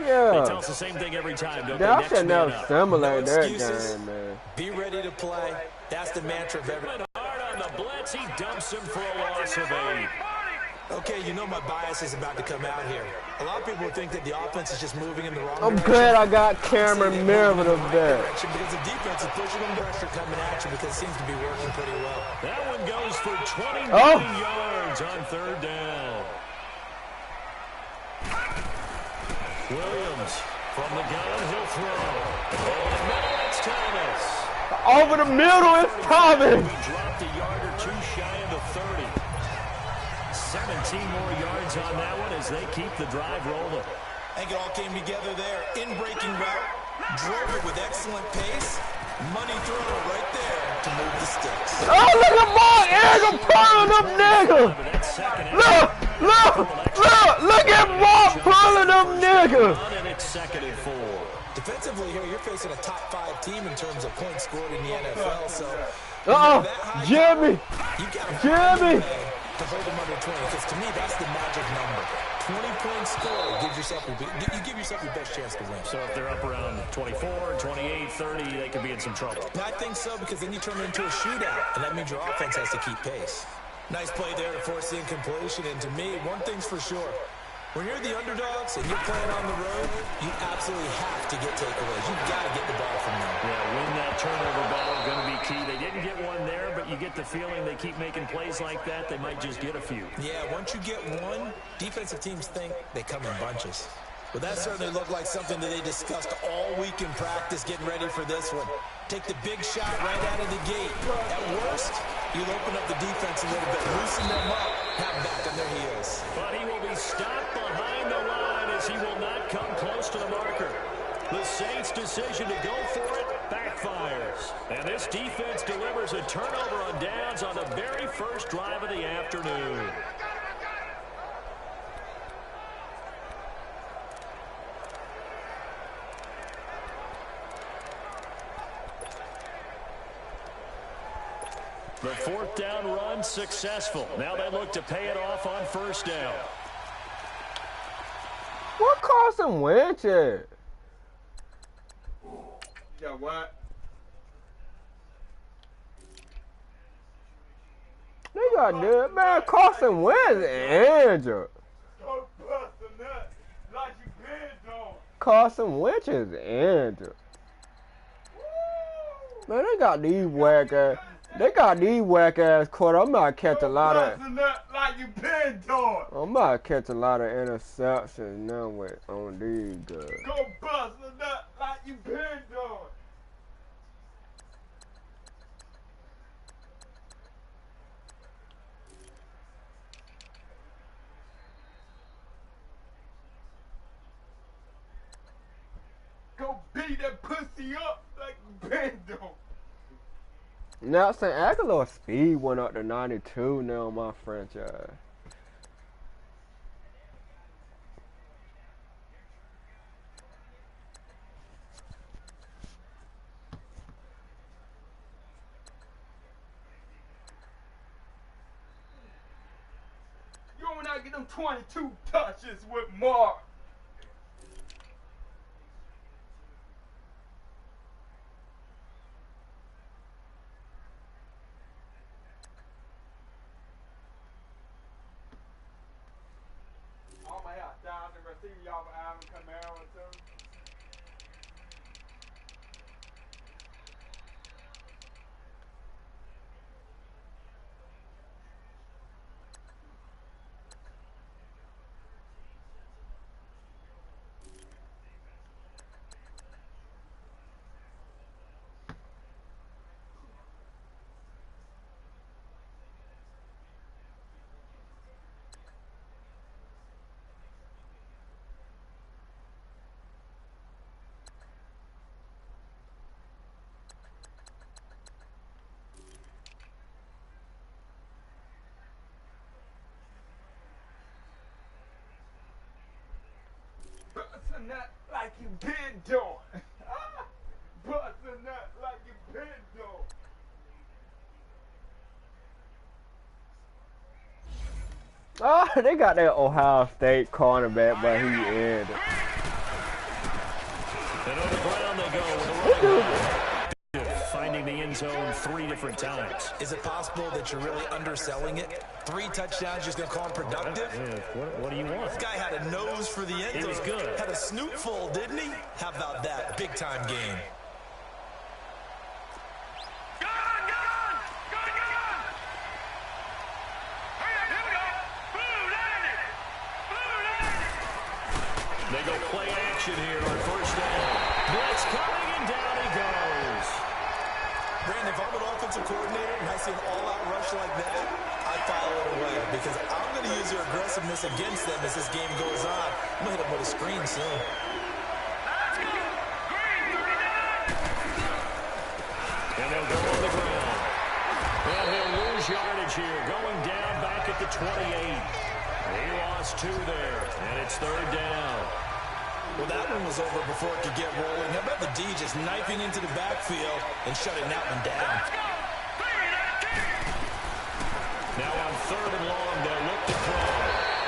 Yeah. They tell us the same thing every time, don't they? I should never simulate No that excuses. game, man. Be ready to play. That's the mantra of every. Hard on the blitz. He dumps him for a loss of 8. Okay, you know my bias is about to come out here. A lot of people think that the offense is just moving in the wrong I'm direction. glad I got Cameron Merriman up there. Because the defense is pushing them pressure coming at you because it seems to be working pretty well. That one goes for 29 yards on 3rd down. Williams from the gun, he'll throw. Over the middle, it's Thomas. Over the middle, it's Thomas. He dropped a yard or two shy of the 30. 17 more yards on that one as they keep the drive rolling. I think it all came together there. In-breaking route, drove it with excellent pace. Money throw right there to move the sticks. Oh, look at Mark Ingram pulling them niggas. Look at Mark pulling them niggas. And it's 2nd and 4. Defensively here, you're facing a top 5 team in terms of points scored in the NFL. So, Jimmy. Jimmy. To hold them under 20, because to me that's the magic number. 20 points scored gives yourself you give yourself your best chance to win. So if they're up around 24, 28, 30, they could be in some trouble. I think so, because then you turn it into a shootout, and that means your offense has to keep pace. Nice play there to force the incompletion, and to me, one thing's for sure. When you're the underdogs and you're playing on the road, you absolutely have to get takeaways. You've got to get the ball from them. Yeah, win that turnover battle, going to be key. They didn't get one there, but you get the feeling they keep making plays like that, they might just get a few. Yeah, once you get one, defensive teams think they come in bunches. Well, that certainly looked like something that they discussed all week in practice, getting ready for this one. Take the big shot right out of the gate. At worst, you'll open up the defense a little bit, loosen them up, have them back on their heels. But he will be stopped behind the line as he will not come close to the marker. The Saints' decision to go for it backfires. And this defense delivers a turnover on downs on the very first drive of the afternoon. The 4th down run successful. Now they look to pay it off on 1st down. What Carson Wentz at? Yeah, what? They got that man. Carson Wentz injured. Go bust a nut like you been doing. Carson Wentz is injured. Man, they got these whack ass. They got these whack ass quarter. I'm about to catch a lot of. Bust a nut like you been doing. I'm about to catch a lot of interceptions now with on these guys. Go bust a nut like you been doing. Go beat that pussy up like you been doing. Now, St. Aguilar's speed went up to 92 now on my franchise. You will not get them 22 touches with Mark. Y'all Alvin Kamara too. Bust a nut like you been doing. Bust a nut like you been doing. Oh, they got that Ohio State cornerback, but he ended. Finding the end zone 3 different times. Is it possible that you're really underselling it? 3 touchdowns, just going to call him productive? What do you want? This guy had a nose for the end zone. He was good. Had a snootful, didn't he? How about that? Big-time game. They go play action here on first down. Blitz coming, and down he goes. Brandon, if I'm an offensive coordinator and I see an all-out rush like that, I file it away because I'm going to use their aggressiveness against them as this game goes on. I'm going to hit them with a screen soon. And they'll go on the ground. And they'll lose yardage here, going down back at the 28. He lost 2 there, and it's third down. Well, that one was over before it could get rolling. How about the D just knifing into the backfield and shutting that one down? Now on third and long, they'll look to throw.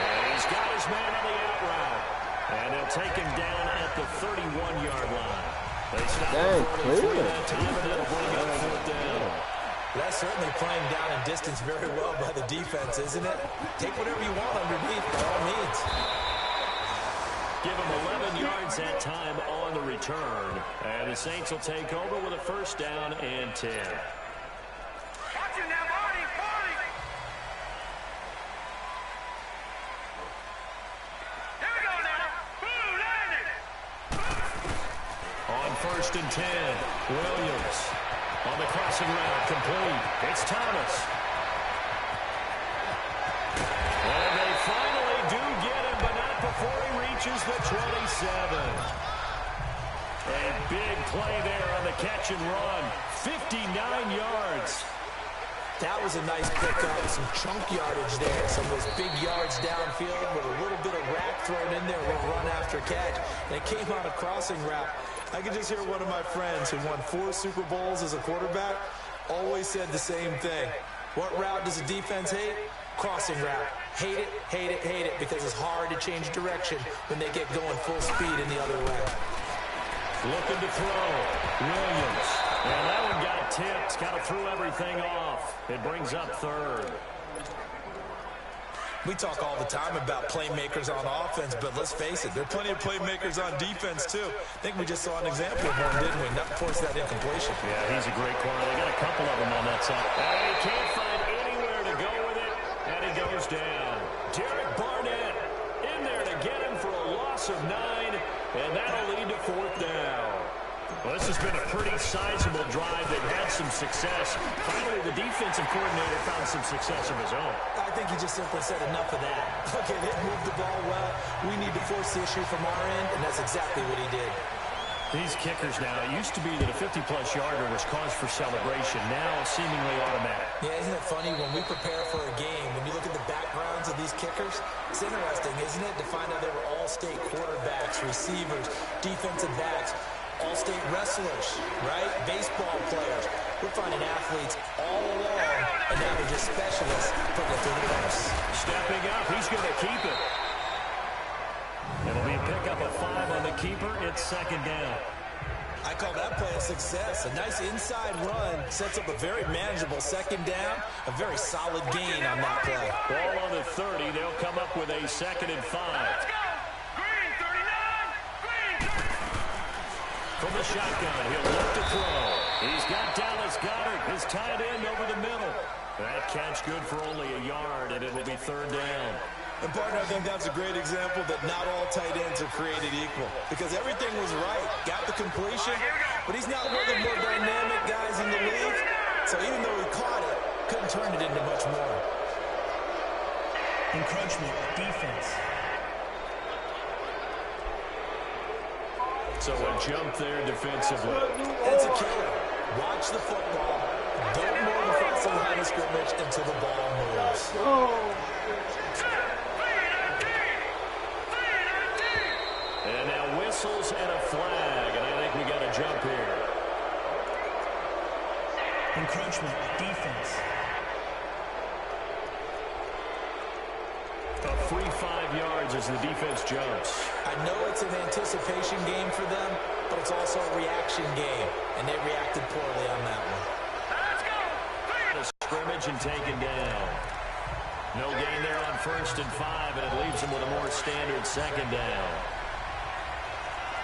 And he's got his man on the out route. And they'll take him down at the 31-yard line. They stop him for that time, and they'll bring up fourth down. That's certainly playing down in distance very well by the defense, isn't it? Take whatever you want underneath, by all means. Give him 11 yards that time on the return. And the Saints will take over with a first down and 10. On first and 10, Williams on the crossing route, complete. It's Thomas. And they finally do get him, but not before he reaches the 27. A big play there on the catch and run. 59 yards. That was a nice pickup, some chunk yardage there, some of those big yards downfield with a little bit of rack thrown in there, a little run after catch, and it came on a crossing route. I could just hear one of my friends who won 4 Super Bowls as a quarterback always said the same thing. What route does the defense hate? Crossing route. Hate it, hate it, hate it, because it's hard to change direction when they get going full speed in the other way. Looking to throw. Williams. And that one got tipped. Got to throw everything off. It brings up third. We talk all the time about playmakers on offense, but let's face it, there are plenty of playmakers on defense, too. I think we just saw an example of one, didn't we? Not force that incompletion. Yeah, he's a great corner. They got a couple of them on that side. And he can't find anywhere to go with it, and he goes down. Derek Barnett in there to get him for a loss of 9, and that'll lead to fourth down. Well, this has been a pretty sizable drive. They've had some success. Finally, the defensive coordinator found some success of his own. I think he just simply said enough of that. Okay, they've moved the ball well. We need to force the issue from our end, and that's exactly what he did. These kickers now, it used to be that a 50-plus yarder was cause for celebration. Now, seemingly automatic. Yeah, isn't it funny? When we prepare for a game, when you look at the backgrounds of these kickers, it's interesting, isn't it, to find out they were all-state quarterbacks, receivers, defensive backs, all-state wrestlers, right? Baseball players. We're finding athletes all along, and now they're just specialists putting it through the post. Stepping up, he's going to keep it. It'll be a pickup of 5 on the keeper. It's second down. I call that play a success. A nice inside run sets up a very manageable second down. A very solid gain on that play. Ball on the 30. They'll come up with a second and 5. Let's go! Green 39! Green 30! From the shotgun, he'll look to throw. He's got Dallas Goedert, his tight end, over the middle. That catch good for only a yard, and it'll be third down. And, partner, I think that's a great example that not all tight ends are created equal. Because everything was right. Got the completion, but he's not one of the more dynamic guys in the league. So even though he caught it, couldn't turn it into much more. Encroachment, defense. So a jump there defensively. It's a killer. Watch the football. Don't move across the line of scrimmage until the ball moves. And now whistles and a flag, and I think we got a jump here. Encroachment, defense. A free 5 yards as the defense jumps. I know it's an anticipation game for them, but it's also a reaction game, and they reacted poorly on that one. A scrimmage and taken down. No gain there on 1st and 5, and it leaves them with a more standard 2nd down.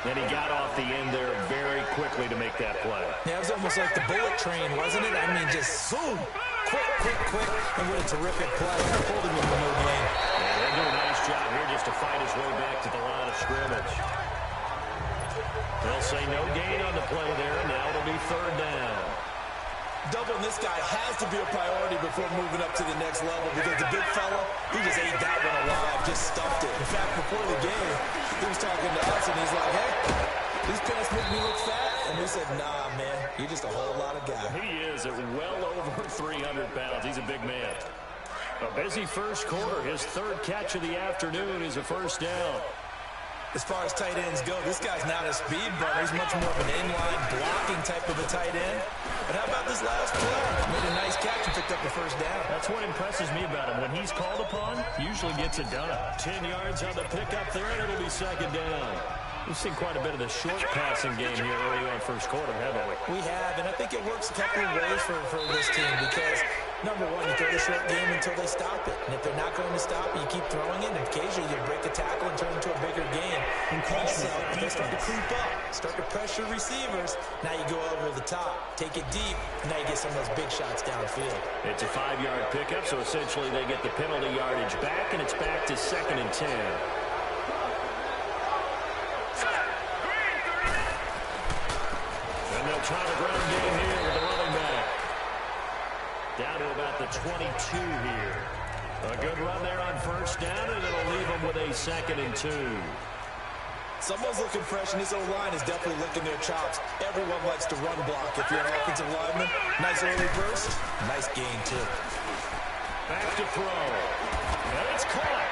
Then he got off the end there very quickly to make that play. Yeah, it was almost like the bullet train, wasn't it? I mean, just zoom, quick, and what a terrific play. Pulled him into no gain. Yeah, they'll do a nice job here just to fight his way back to the line of scrimmage. They'll say no gain on the play there, and now it'll be 3rd down. Doubling this guy has to be a priority before moving up to the next level because the big fella, he just ate that one alive, just stuffed it. In fact, before the game, he was talking to us, and he's like, hey, these pants make me look fat. And we said, nah, man, you're just a whole lot of guy. He is at well over 300 pounds. He's a big man. A busy first quarter. His 3rd catch of the afternoon is a 1st down. As far as tight ends go, this guy's not a speed burner. He's much more of an inline blocking type of a tight end. But how about this last play? Made a nice catch and picked up the 1st down. That's what impresses me about him. When he's called upon, usually gets it done. 10 yards on the pickup there, and it'll be 2nd down. We've seen quite a bit of the short passing game here early on first quarter, haven't we? We have, and I think it works a couple of ways for this team because, number one, you throw the short game until they stop it. And if they're not going to stop it, you keep throwing it, and occasionally you break a tackle and turn it into a bigger game. Also, if they start to creep up, start to pressure receivers, now you go over the top, take it deep, and now you get some of those big shots downfield. It's a 5-yard pickup, so essentially they get the penalty yardage back, and it's back to 2nd and 10. And they'll try the ground game here with the running back. Down to about the 22 here. A good run there on 1st down, and it'll leave them with a 2nd and 2. Someone's looking fresh, and this O-line is definitely licking their chops. Everyone likes to run block. If you're an offensive lineman, nice early burst, nice gain, too. Back to throw. And it's caught.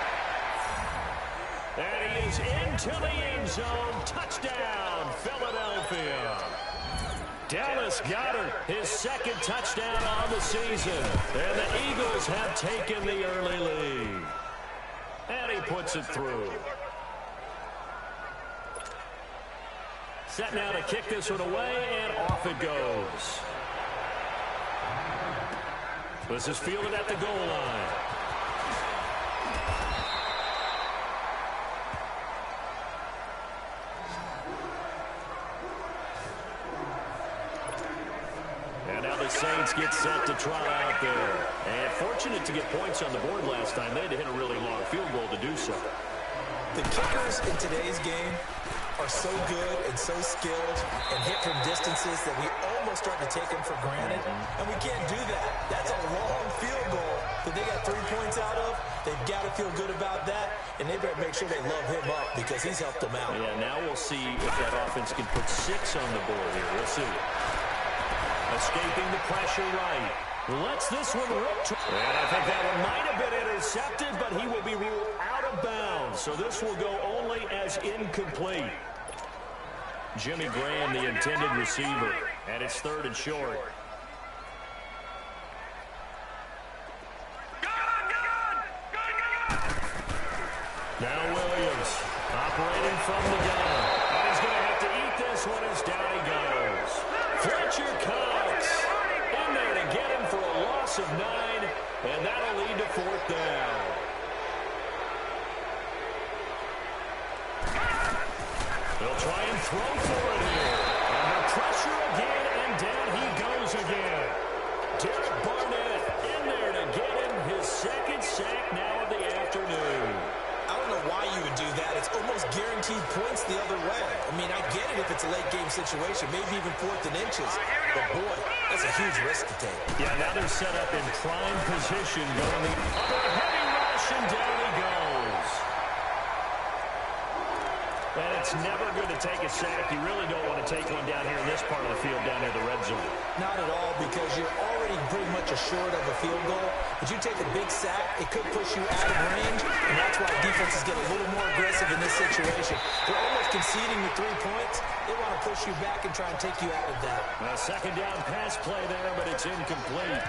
And he is into the end zone. Touchdown, Philadelphia. Dallas Goedert, his 2nd touchdown on the season. And the Eagles have taken the early lead. And he puts it through. Set now to kick this one away, and off it goes. This is fielded at the goal line. And now the Saints get set to try out there. And fortunate to get points on the board last time. They had to hit a really long field goal to do so. The kickers in today's game are so good and so skilled and hit from distances that we almost start to take them for granted. And we can't do that. That's a long field goal that they got 3 points out of. They've got to feel good about that, and they better make sure they love him up because he's helped them out. Yeah, now we'll see if that offense can put 6 on the board here. We'll see. Escaping the pressure right. Lets this one rip. And I think that one might have been intercepted, but he will be ruled out of bounds. So this will go only as incomplete. Jimmy Graham, the intended receiver. And it's 3rd and short. Now Williams operating from the gun. And he's going to have to eat this one as down he goes. Fletcher Cox in there to get him for a loss of 9, and that'll lead to 4th down. They'll try and throw for it here. Under pressure again, and down he goes again. Derek Barnett in there to get him his 2nd sack now of the afternoon. I don't know why you would do that. It's almost guaranteed points the other way. I mean, I get it if it's a late game situation, maybe even 4th and inches. But, boy, that's a huge risk to take. Yeah, now they're set up in prime position going the other heavy rush, and down he goes. And it's never good to take a sack. You really don't want to take one down here in this part of the field, down near the red zone. Not at all, because you're already pretty much assured of a field goal. But you take a big sack, it could push you out of range, and that's why defenses get a little more aggressive in this situation. They're almost conceding the 3 points. They want to push you back and try and take you out of that. A 2nd down pass play there, but it's incomplete.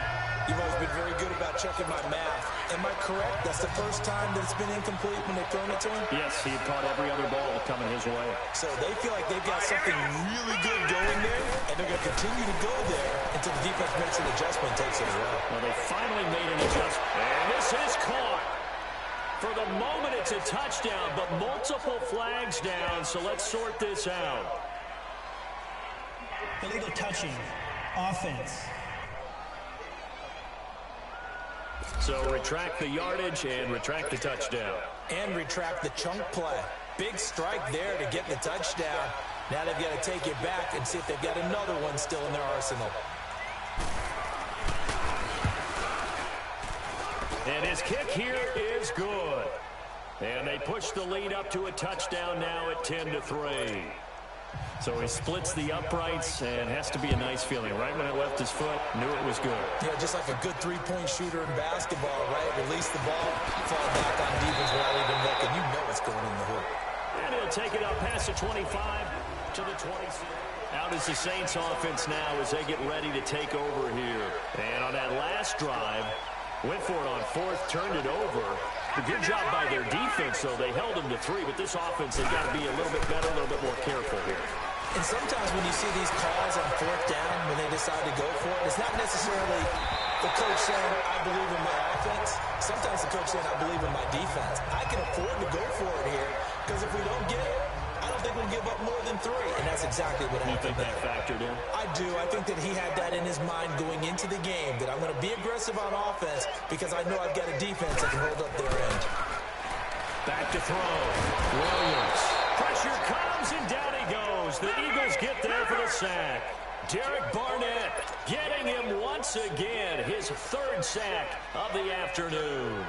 You've always been very good about checking my math. Am I correct? That's the first time that it's been incomplete when they've thrown it to him? Yes, he had caught every other ball coming his way. So they feel like they've got something really good going there, and they're going to continue to go there until the defense makes an adjustment and takes it away. Well, they finally made an adjustment. And this is caught. For the moment, it's a touchdown, but multiple flags down, so let's sort this out. Illegal touching. Offense. So retract the yardage and retract the touchdown. And retract the chunk play. Big strike there to get the touchdown. Now they've got to take it back and see if they've got another one still in their arsenal. And his kick here is good. And they push the lead up to a touchdown now at 10-3. So he splits the uprights and has to be a nice feeling. Right when it left his foot, knew it was good. Yeah, just like a good three-point shooter in basketball, right? Release the ball, fall back on defense without even looking. You know it's going in the hoop. And he'll take it up past the 25 to the 26. Out is the Saints offense now as they get ready to take over here. And on that last drive, went for it on fourth, turned it over. A good job by their defense, though. They held them to 3, but this offense, they've got to be a little bit better, a little bit more careful here. And sometimes when you see these calls on fourth down, when they decide to go for it, it's not necessarily the coach saying, I believe in my offense. Sometimes the coach saying, I believe in my defense. I can afford to go for it here, because if we don't get it, I don't think we'll give up more than 3. And that's exactly what happened. You think that factored in? I do. I think that he had that in his mind going into the game, that I'm going to be aggressive on offense because I know I've got a defense that can hold up their end. Back to throw. Williams. Pressure comes, and down he goes. The Eagles get there for the sack. Derek Barnett getting him once again, his 3rd sack of the afternoon.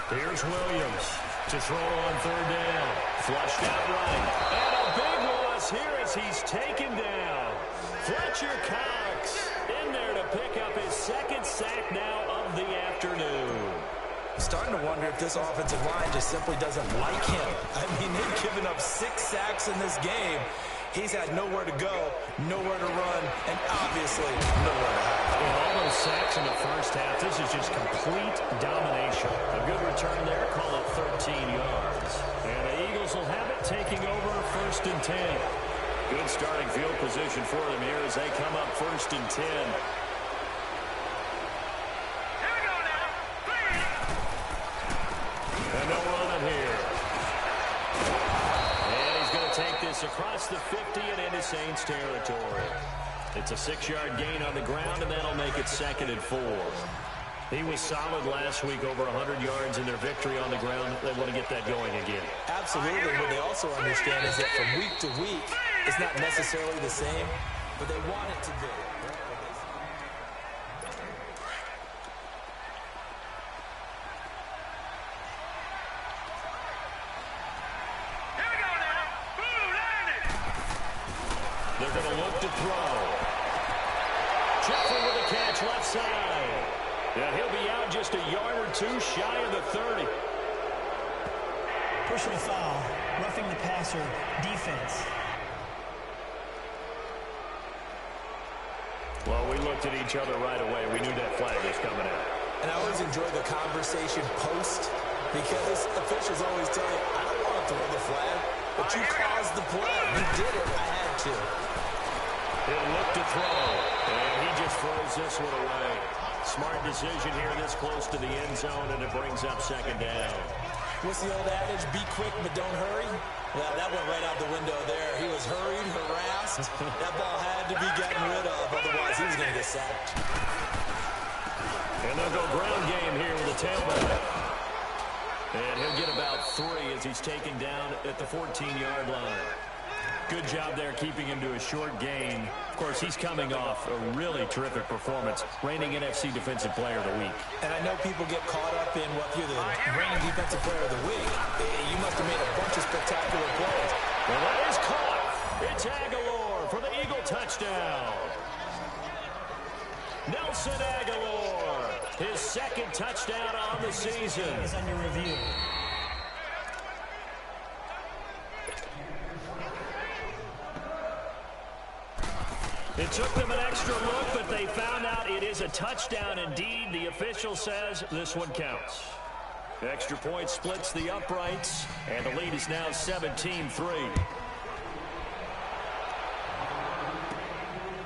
Here's Williams to throw on 3rd down. Flushed out right. And a big loss here as he's taken down. Fletcher Cox in there to pick up his 2nd sack now of the afternoon. I'm starting to wonder if this offensive line just simply doesn't like him. I mean, they've given up 6 sacks in this game. He's had nowhere to go, nowhere to run, and obviously nowhere to hide. With all those sacks in the first half, this is just complete domination. A good return there, call it 13 yards. And the Eagles will have it, taking over 1st and 10. Good starting field position for them here as they come up 1st and 10. And no running here. And he's going to take this across the 50 and into Saints territory. It's a 6-yard gain on the ground, and that'll make it 2nd and 4. He was solid last week, over 100 yards in their victory on the ground. They want to get that going again. Absolutely. What they also understand is that from week to week, it's not necessarily the same, but they want it to be. They're going to look to throw. Jeffrey with a catch left side. And he'll be out just a yard or 2 shy of the 30. Personal foul. Roughing the passer. Defense. Well, we looked at each other right away. We knew that flag was coming out. And I always enjoy the conversation post because officials always tell you, I don't want to throw the flag, but you caused the play. You did it. I had to. He'll look to throw, and he just throws this one away. Smart decision here this close to the end zone, and it brings up 2nd down. What's the old adage? Be quick, but don't hurry. Well, that went right out the window there. He was hurried, harassed. That ball had to be gotten rid of, otherwise he was going to get sacked. And they'll go ground game here with the tailback. And he'll get about 3 as he's taken down at the 14-yard line. Good job there keeping him to a short gain. Of course, he's coming off a really terrific performance, reigning NFC Defensive Player of the Week. And I know people get caught up in what you're the reigning Defensive Player of the Week. You must have made a bunch of spectacular plays. Well, that is caught. It's Aguilar for the Eagle touchdown. Nelson Aguilar, his 2nd touchdown on the season. Is under review. It took them an extra look, but they found out it is a touchdown indeed. The official says this one counts. Extra point splits the uprights, and the lead is now 17-3.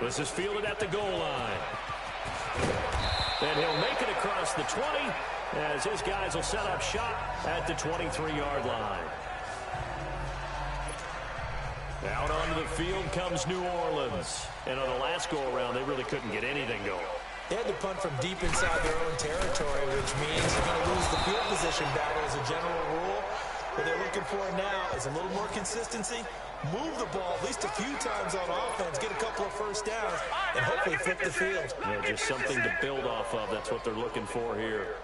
This is fielded at the goal line. And he'll make it across the 20 as his guys will set up shop at the 23-yard line. Out onto the field comes New Orleans. And on the last go-around, they really couldn't get anything going. They had to punt from deep inside their own territory, which means they're going to lose the field position battle as a general rule. What they're looking for now is a little more consistency, move the ball at least a few times on offense, get a couple of first downs, and hopefully flip the field. Yeah, just something to build off of. That's what they're looking for here.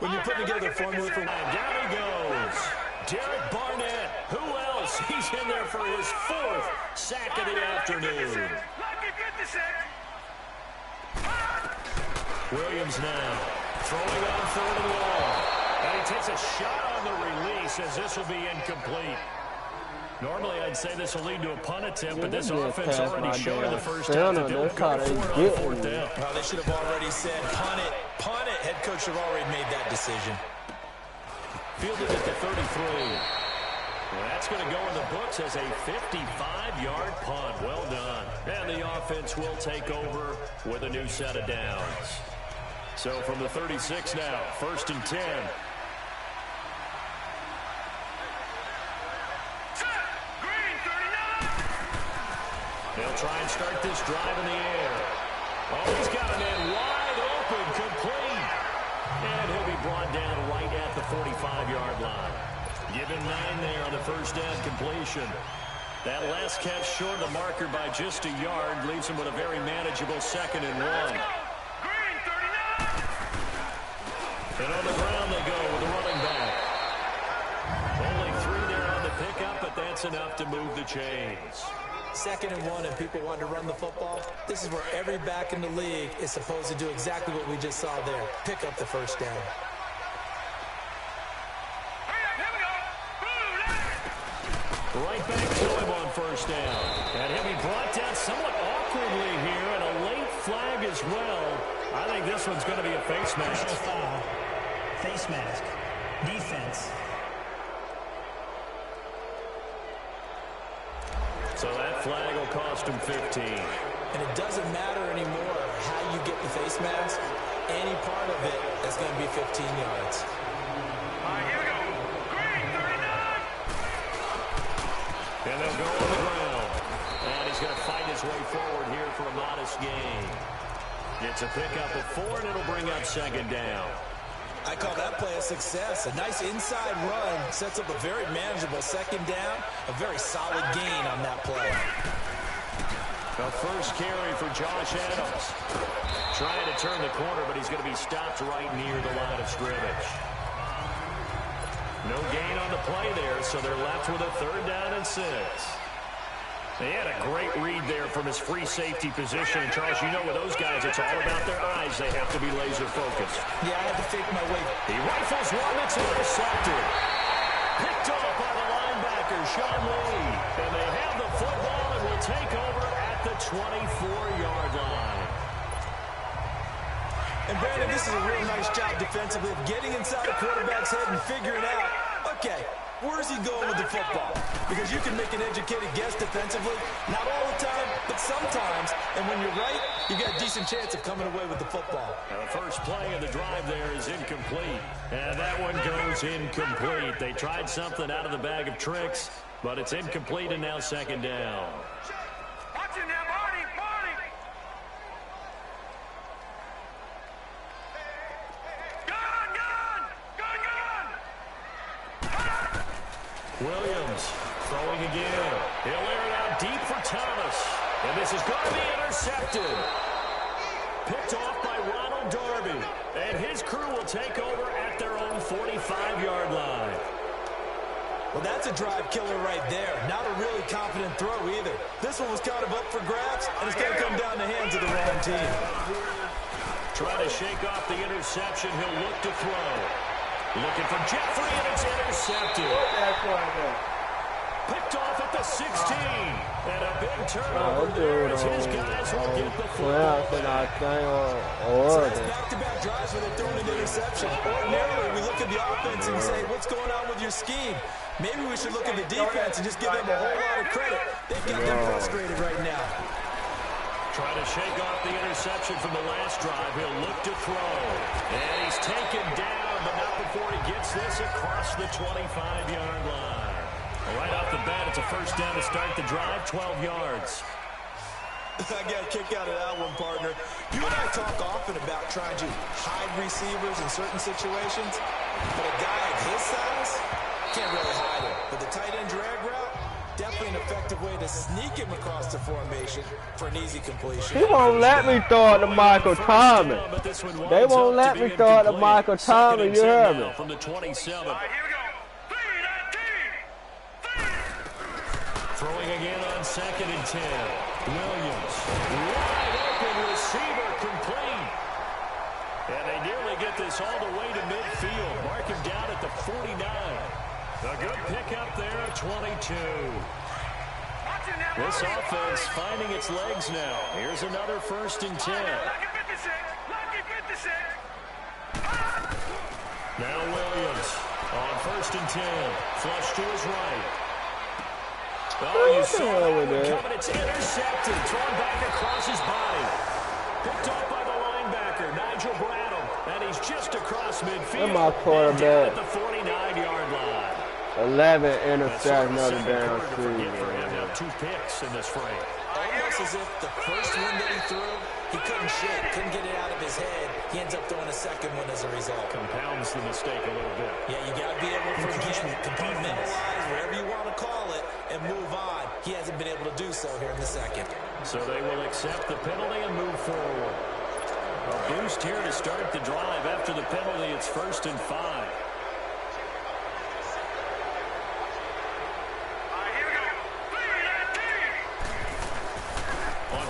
When you're putting together a formula for... Down he goes. Derek Barnett. Who else? He's in there for his 4th sack of the afternoon. Williams now throwing on 3rd and long. And he takes a shot on the release as this will be incomplete. Normally, I'd say this will lead to a punt attempt, but this offense already showed in the first half that they'll go for it on 4th down. Well, they should have already said punt it, punt it. Head coach should have already made that decision. Fielded at the 33. Well, that's going to go in the books as a 55-yard punt. Well done. And the offense will take over with a new set of downs. So from the 36 now, 1st and 10. They'll try and start this drive in the air. Oh, he's got a man wide open, complete. And he'll be brought down right at the 45-yard line. Given 9 there on the first down completion. That last catch short of the marker by just a yard leaves him with a very manageable 2nd and 1. And on the ground they go with the running back. Only 3 there on the pickup, but that's enough to move the chains. 2nd and 1 and people want to run the football. This is where every back in the league is supposed to do exactly what we just saw there. Pick up the first down. Right back to him on 1st down. And he'll be brought down somewhat awkwardly here, and a late flag as well. I think this one's going to be a face mask. Foul. Face mask. Defense. So that flag will cost him 15. And it doesn't matter anymore how you get the face mask. Any part of it is going to be 15 yards. All right, here we go. Green, 39. And they'll go on the ground. And he's going to fight his way forward here for a modest gain. It's a pickup of 4, and it'll bring up 2nd down. I call that play a success. A nice inside run sets up a very manageable 2nd down. A very solid gain on that play. The first carry for Josh Adams. Trying to turn the corner, but he's going to be stopped right near the line of scrimmage. No gain on the play there, so they're left with a 3rd down and 6. They had a great read there from his free safety position. And Charles, you know with those guys, it's all about their eyes. They have to be laser focused. Yeah, I had to fake my way. He rifles one that's intercepted. Picked off by the linebacker, Sean Lee. And they have the football and will take over at the 24-yard line. And Brandon, this is a real nice job defensively of getting inside a quarterback's head and figuring out, okay, where's he going with the football? Because you can make an educated guess defensively. Not all the time, but sometimes. And when you're right, you got a decent chance of coming away with the football. Now the first play of the drive there is incomplete. And that one goes incomplete. They tried something out of the bag of tricks, but it's incomplete and now 2nd down. Watch it now, Marty, Marty. Williams throwing again. He'll air it out deep for Thomas. And this is going to be intercepted. Picked off by Ronald Darby. And his crew will take over at their own 45-yard line. Well, that's a drive killer right there. Not a really confident throw either. This one was kind of up for grabs, and it's going to come down the hands of the wrong team. Trying to shake off the interception. He'll look to throw. Looking for Jeffrey, and it's intercepted. Picked off at the 16. And a big turnover there as his guys will get the football back. So that's back-to-back drives where they're throwing an interception. Ordinarily, we look at the offense and say, what's going on with your scheme? Maybe we should look at the defense and just give them a whole lot of credit. They've got them frustrated right now. Trying to shake off the interception from the last drive. He'll look to throw. And he's taken down, but not before he gets this across the 25-yard line. Right off the bat, it's a first down to start the drive, 12 yards. I got a kick out of that one, partner. You and I talk often about trying to hide receivers in certain situations, but a guy of his size can't really hide him. But the tight end drag route, definitely an effective way to sneak him across the formation for an easy completion. He won't let me throw it to Michael Thomas. They won't let me throw it to Michael Thomas, you heard me. From the 27. Throwing again on 2nd and 10. Williams, wide open receiver, complete. And they nearly get this all the way to midfield. Mark him down at the 49. A good pickup there at 22. This offense finding its legs now. Here's another 1st and 10. Now Williams on 1st and 10. Flush to his right. Oh, you saw that one coming. It's intercepted. Thrown back across his body. Picked off by the linebacker, Nigel Bradham. And he's just across midfield. My quarterback. At the 49-yard line. 11 interceptions, another down season. For him now 2 picks in this frame. Almost as if the first one that he threw, he couldn't shake, couldn't get it out of his head. He ends up throwing a second one as a result. Compounds the mistake a little bit. Yeah, you got to be able to forget, compartmentalize, whatever you want to call it, and move on. He hasn't been able to do so here in the second. So they will accept the penalty and move forward. A boost here to start the drive. After the penalty, it's 1st and 5.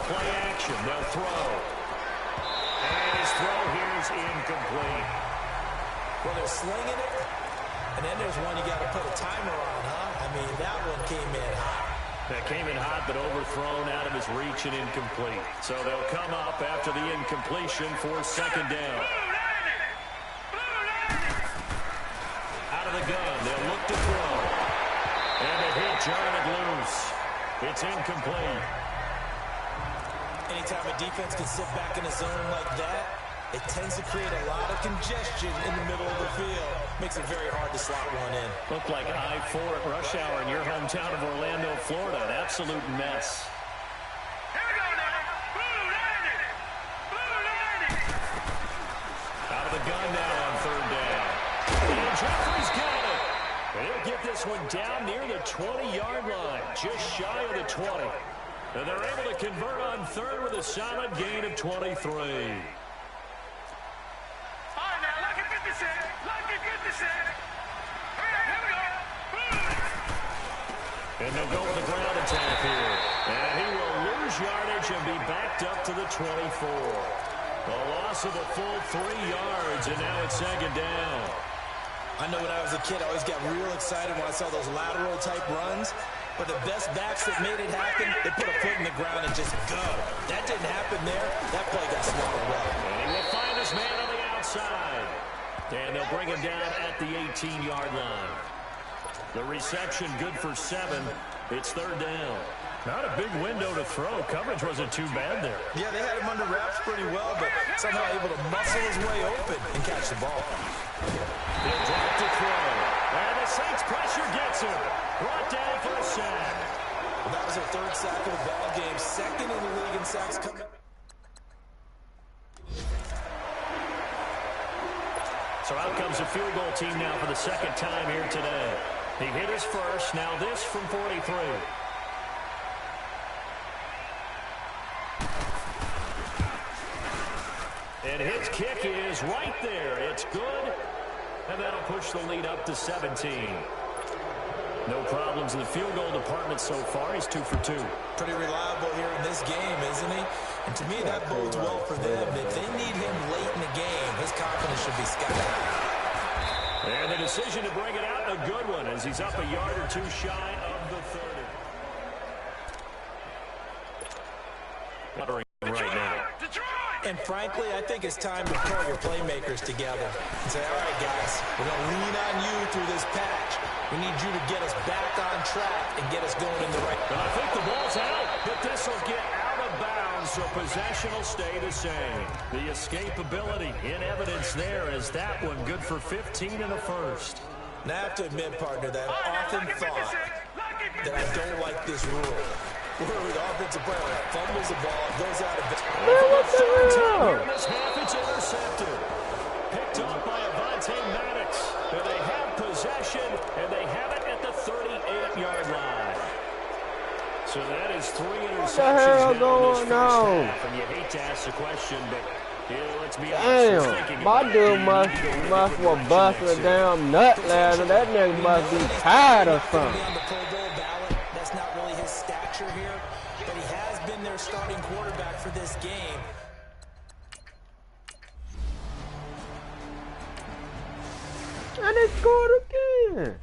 Play action, they'll throw. And his throw here is incomplete. Well, they're slinging it, and then there's one you got to put a timer on, huh? I mean, that one came in hot. That came in hot, but overthrown out of his reach and incomplete. So they'll come up after the incompletion for 2nd down. Out of the gun, they'll look to throw. And the hit jarred loose. It's incomplete. Anytime a defense can sit back in a zone like that, it tends to create a lot of congestion in the middle of the field. Makes it very hard to slot one in. Looked like I-4 at rush hour in your hometown of Orlando, Florida. An absolute mess. Out of the gun now on 3rd down. And Jeffrey's got it. And he'll get this one down near the 20-yard line, just shy of the 20. And they're able to convert on 3rd with a solid gain of 23. And they'll go with the ground attack here. And he will lose yardage and be backed up to the 24. A loss of a full 3 yards, and now it's 2nd down. I know when I was a kid, I always got real excited when I saw those lateral-type runs. But the best backs that made it happen, they put a foot in the ground and just go. That didn't happen there. That play got swallowed up. And he will find his man on the outside. And they'll bring him down at the 18-yard line. The reception good for 7. It's 3rd down. Not a big window to throw. Coverage wasn't too bad there. Yeah, they had him under wraps pretty well, but somehow able to muscle his way open and catch the ball. He'll drop to throw. And the Saints pressure gets him. Brought down for a sack. Well, that was their 3rd sack of the ball game. 2nd in the league in sacks coming. So out comes the field goal team now for the 2nd time here today. He hit his first. Now this from 43. And his kick is right there. It's good. And that'll push the lead up to 17. No problems in the field goal department so far. He's 2 for 2. Pretty reliable here in this game, isn't he? And to me, that bodes well for them. If they need him late in the game, his confidence should be sky high. And the decision to bring it out, a good one, as he's up a yard or 2 shy of the 30. right now. And frankly, I think it's time to pull your playmakers together and say, all right, guys, we're going to lean on you through this patch. We need you to get us back on track and get us going in the right. And I think the ball's out, but this will get out of bounds, so possession will stay the same. The escapability in evidence there as that one good for 15 in the first. Now, I have to admit, partner, that I've often thought that I don't like this rule. Where the offensive player fumbles the ball, goes out of bounds. This half, it's intercepted. Picked off by Avonte Maddox. And they have possession, and they have it at the 38-yard line. So that is 3 interceptions now in this first half. And you hate to ask the question, but let's be honest. Damn, my dude must have busted a damn nut ladder. That nigga must be tired or something. Here, but he has been their starting quarterback for this game. And they scored again.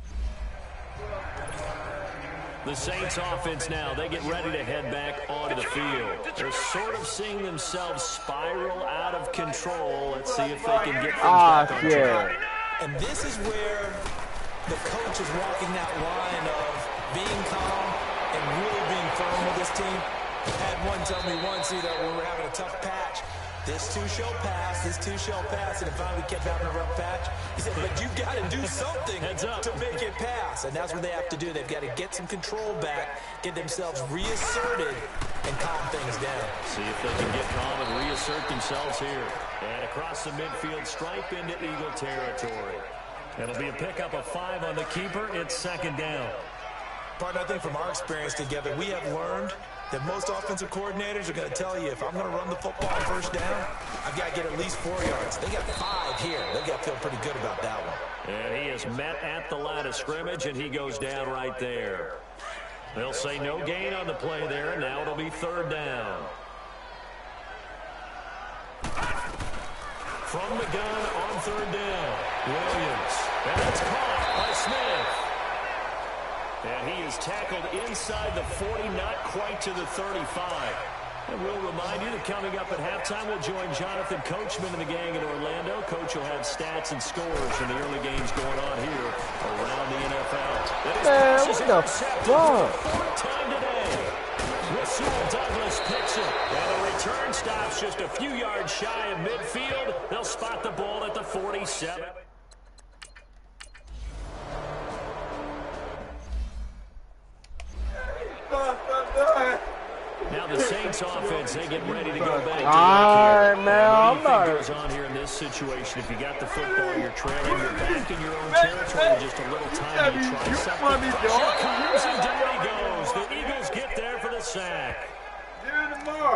The Saints offense now, they get ready to head back onto the field. They're sort of seeing themselves spiral out of control. Let's see if they can get things back on track. And this is where the coach is walking that line of being calm and really being firm with this team. I had one tell me once either when we're having a tough patch, this too shall pass, this too shall pass, and if finally kept having a rough patch, he said, but you've got to do something to make it pass. And that's what they have to do. They've got to get some control back, get themselves reasserted, and calm things down. See if they can get calm and reassert themselves here. And across the midfield, stripe into Eagle territory. It'll be a pickup of 5 on the keeper. It's second down. Partner, I think from our experience together, we have learned that most offensive coordinators are going to tell you, if I'm going to run the football on first down, I've got to get at least 4 yards. They got 5 here. They've got to feel pretty good about that one. And he is met at the line of scrimmage, and he goes down right there. They'll say no gain on the play there, and now it'll be third down. From the gun on third down, Williams. And that's caught by Smith. And he is tackled inside the 40, not quite to the 35. And we'll remind you that coming up at halftime, we'll join Jonathan Coachman and the gang in Orlando. Coach will have stats and scores from the early games going on here around the NFL. Man, what the fuck? Fourth time today. Rasul Douglas picks it. And the return stops just a few yards shy of midfield. They'll spot the ball at the 47. Now the Saints offense, they get ready to go back. All right, man. What do you think goes on here in this situation? If you got the football, you're trailing, you're back in your own territory, just a little time to try something. Pressure comes and down he goes. The Eagles get there for the sack.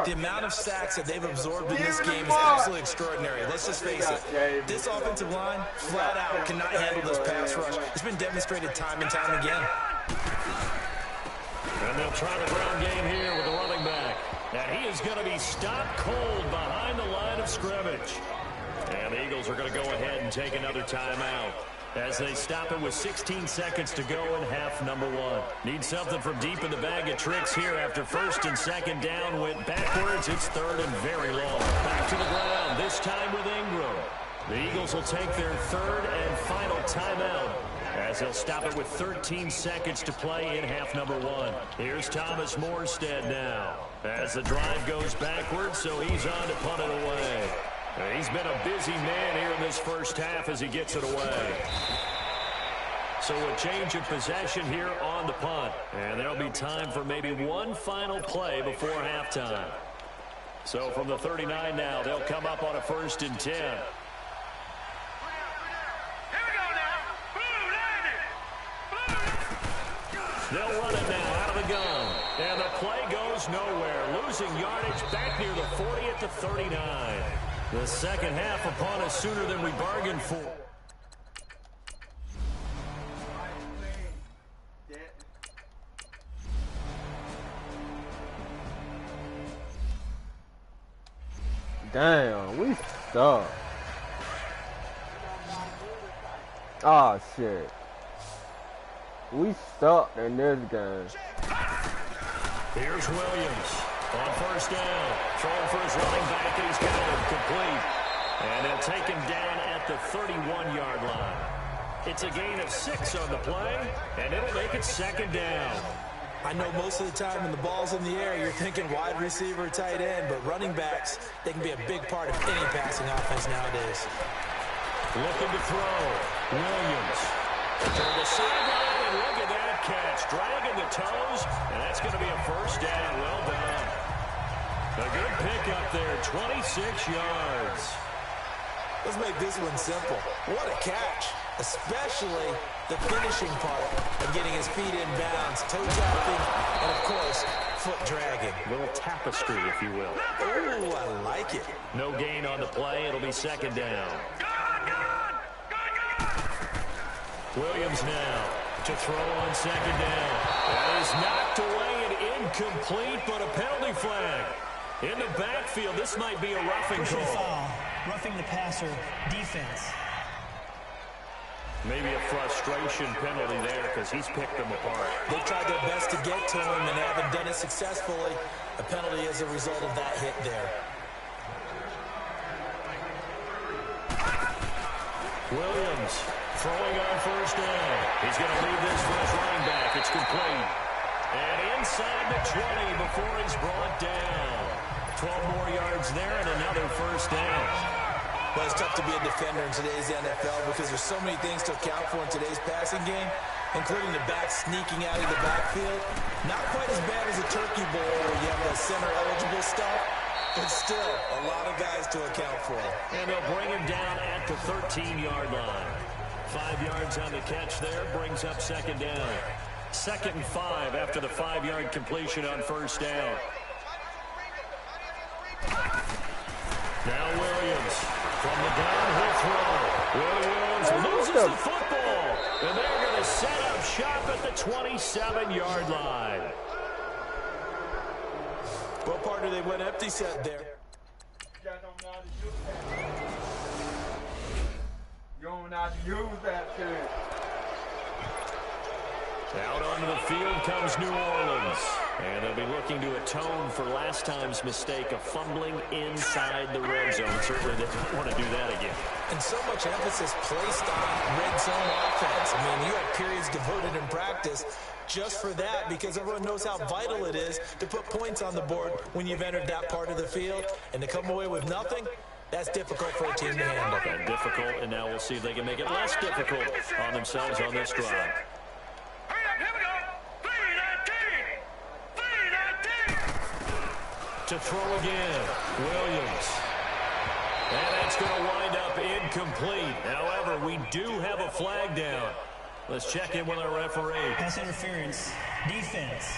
The amount of sacks that they've absorbed in this game is absolutely extraordinary. Let's just face it. This offensive line, flat out, cannot handle this pass rush. It's been demonstrated time and time again. And they'll try the ground game here with the running back. And he is going to be stopped cold behind the line of scrimmage. And the Eagles are going to go ahead and take another timeout as they stop it with 16 seconds to go in half number 1. Need something from deep in the bag of tricks here after first and second down went backwards. It's third and very long. Back to the ground, this time with Ingram. The Eagles will take their third and final timeout as they'll stop it with 13 seconds to play in half number 1. Here's Thomas Morstead now as the drive goes backwards, so he's on to punt it away. He's been a busy man here in this first half as he gets it away. So a change of possession here on the punt. And there'll be time for maybe one final play before halftime. So from the 39 now, they'll come up on a 1st and 10. They'll run it now out of the gun. And the play goes nowhere. Losing yardage back near the 40 at the 39. The second half upon us sooner than we bargained for. Damn, we suck. Oh, shit. We sucked in this game. Here's Williams. On first down, throwing for his running back, and he's got him complete. And they'll take him down at the 31-yard line. It's a gain of 6 on the play, and it'll make it second down. I know most of the time when the ball's in the air, you're thinking wide receiver, tight end, but running backs, they can be a big part of any passing offense nowadays. Looking to throw. Williams. To the sideline, and look at that catch. Dragging the toes, and that's going to be a first down. Well done. A good pickup there, 26 yards. Let's make this one simple. What a catch, especially the finishing part of getting his feet in bounds, toe tapping, and, of course, foot dragging. A little tapestry, if you will. Oh, I like it. No gain on the play. It'll be second down. Williams now to throw on second down. That is knocked away and incomplete, but a penalty flag. In the backfield, this might be a roughing Personal call. foul, roughing the passer, defense. Maybe a frustration penalty there because he's picked them apart. They tried their best to get to him and haven't done it successfully. A penalty as a result of that hit there. Williams throwing on first down. He's going to leave this for his running back. It's complete. And inside the 20 before he's brought down. 12 more yards there and another first down. Well, it's tough to be a defender in today's NFL because there's so many things to account for in today's passing game, including the back sneaking out of the backfield. Not quite as bad as a turkey bowl where you have a center-eligible stuff, but still a lot of guys to account for. And they'll bring him down at the 13-yard line. 5 yards on the catch there, brings up second down. 2nd and 5 after the 5-yard completion on first down. Now Williams from the downhill throw. Williams loses the football. And they're going to set up shop at the 27-yard line. What partner they went empty set there? You don't know how to use that. You don't know how to use that shit. Out onto the field comes New Orleans. And they'll be looking to atone for last time's mistake of fumbling inside the red zone. Certainly they don't want to do that again. And so much emphasis placed on red zone offense. I mean, you have periods devoted in practice just for that because everyone knows how vital it is to put points on the board when you've entered that part of the field. And to come away with nothing, that's difficult for a team to handle. And difficult, and now we'll see if they can make it less difficult on themselves on this drive. To throw again, Williams. And that's going to wind up incomplete. However, we do have a flag down. Let's check in with our referee. Pass interference, defense.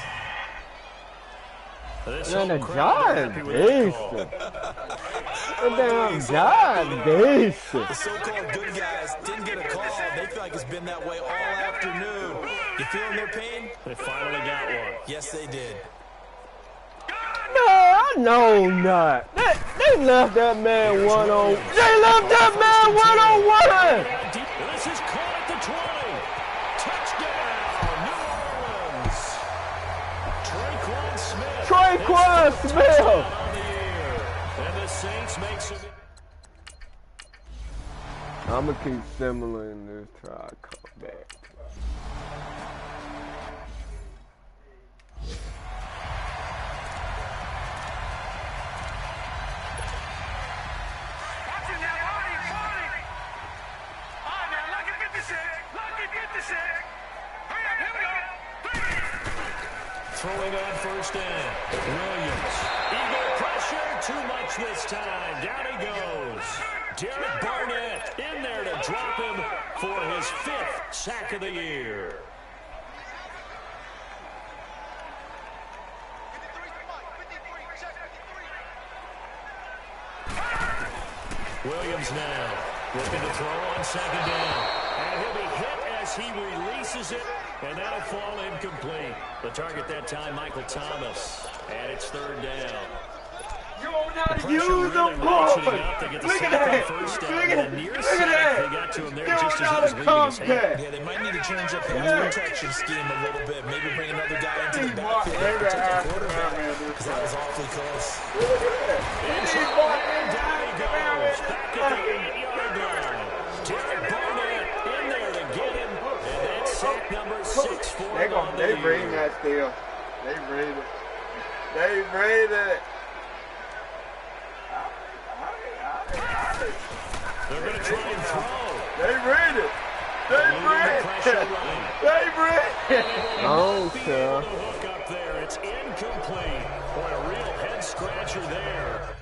This Man, the whole crowd job happy with that call. The damn job decent. The so-called good guys didn't get a call. They feel like it's been that way all afternoon. You feeling their pain? They finally got one. Yes, they did. No, I know not. They left that man one-on-one. They left that man one-on-one. This is caught at the 20. Touchdown, New Orleans. Traquan Smith. On the year. And the Saints make some... I'm going to keep simulating this try to come back. Throwing on first down. Williams. Eagle pressure. Too much this time. Down he goes. Derek Barnett in there to drop him for his 5th sack of the year. Williams now looking to throw on second down. And he'll be hit as he releases it, and that'll fall incomplete. The target that time, Michael Thomas, and it's 3rd down. You don't know how to Pressure use really them, boy. ratcheting up. They get the Look at sack on that. first down. Look at And that. the near Look sack, at that. they got to him there You just don't as know it how was to leaving his hand. compact. Yeah, they might need to change up pass protection scheme a little bit. Maybe bring another guy into the backfield to protect the quarterback, because that was awfully close. And down he goes. Back at the 8-yard line. Derek Barnett in there to get him. And that's sack number 6 for him on the They bring year. that still. They bring it. They bring it. They're going to try and throw. They bring it. They bring it. They bring it. Oh, Be able sir. to hook up there. It's incomplete. Boy, a real head scratcher there.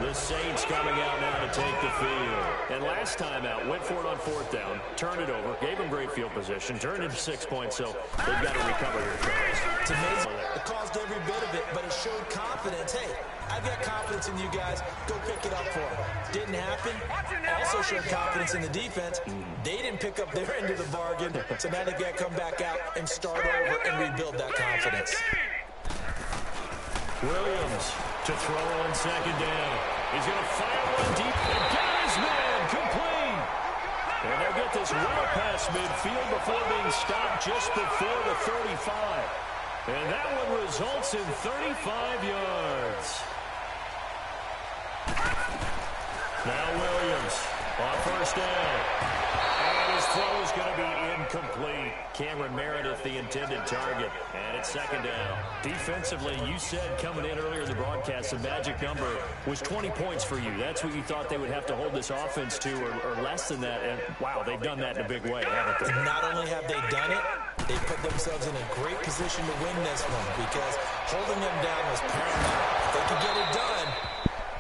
The Saints coming out now to take the field. And last time out, went for it on 4th down, turned it over, gave them great field position, turned into 6 points, so they've got to recover here, Charles. It's amazing. It caused every bit of it, but it showed confidence. Hey, I've got confidence in you guys. Go pick it up for them. Didn't happen. Also showed confidence in the defense. They didn't pick up their end of the bargain, so now they've got to come back out and start over and rebuild that confidence. Williams to throw on 2nd down. He's going to fire one deep and got his man complete. And they'll get this well past midfield before being stopped just before the 35. And that one results in 35 yards. Now Williams on 1st down. And his throw is going to be incomplete. Cameron Meredith, the intended target. And it's 2nd down. Defensively, you said coming in earlier in the broadcast, the magic number was 20 points for you. That's what you thought they would have to hold this offense to, or less than that. And, wow, they've done that in a big way, haven't they? Not only have they done it, they put themselves in a great position to win this one, because holding them down was paramount. If they could get it done,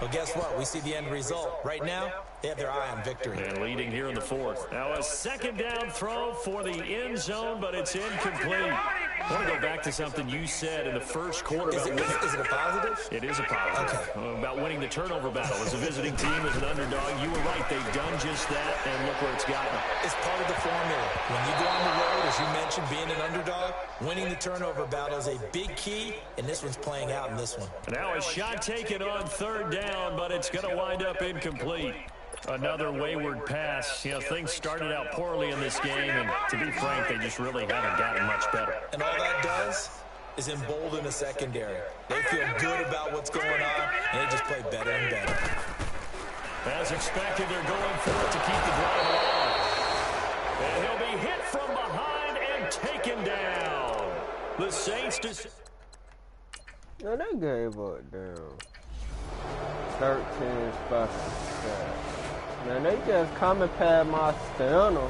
well, guess what? We see the end result. Right now, they have their eye on victory. And leading here in the 4th. Now a 2nd down throw for the end zone, but it's incomplete. I want to go back to something you said in the first quarter. Is it a positive? It is a positive. Okay. About winning the turnover battle. As a visiting team, as an underdog, you were right. They've done just that, and look where it's gotten them. It's part of the formula. When you go on the road, as you mentioned, being an underdog, winning the turnover battle is a big key, and this one's playing out in this one. Now a shot taken on 3rd down, but it's going to wind up incomplete. Another wayward pass. You know, things started out poorly in this game, and to be frank, they just really haven't gotten much better. And all that does is embolden the secondary. They feel good about what's going on, and they just play better and better. As expected, they're going for it to keep the drive alive. And he'll be hit from behind and taken down. The Saints just... No, they gave up down. 13 spots. Man, they just coming past my stunner.